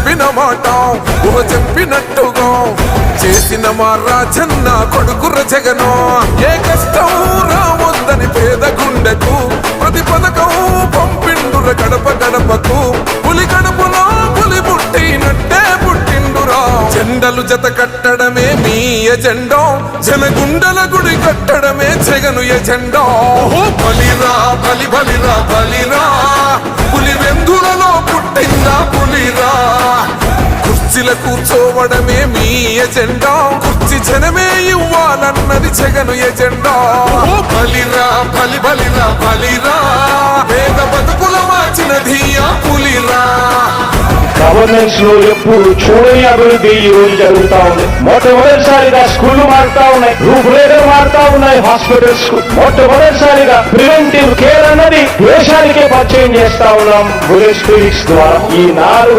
చెప్పిన మాట ఊహ చెప్పినట్టుగా చేసిన మా రాజన్న కొడుకుర జగను. ఏ కష్టం రావద్దని పేద గుండెకు ప్రతి పథకం పంపిండుర గడప గడపకు. పులి గడపలో పులి పుట్టినట్టే పుట్టిండురా. జెండలు జత కట్టడమే మీ ఎజెండా, జనగుండల గుడి కట్టడమే జగను ఎజెండా. బలిరా బలి బలిరా బలిరా, పులి వెందులలో పుట్టిందా పులిరా. కుర్చీల కూర్చోవడమే మీ ఎజెండా, కుర్చీ జనమే ఇవ్వాలన్నది జగను ఎజెండా. బలిరా బలి బలిరా బలిరా, పేద బతుకుల మార్చినది ఆ పులిరా. గవర్నెన్స్ లో ఎప్పుడు చూడని అభివృద్ధి ఈ రోజు జరుగుతా ఉంది. మొట్టమొదటిసారిగా స్కూళ్లు మారుతా ఉన్నాయి, రూపురేఖలు మారుతా ఉన్నాయి. హాస్పిటల్స్ మొట్టమొదటిసారిగా ప్రివెంటివ్ కేర్ అన్నది దేశానికే పరిచయం చేస్తా ఉన్నాం బుల్లెట్ స్పిరిట్స్ ద్వారా. ఈ 4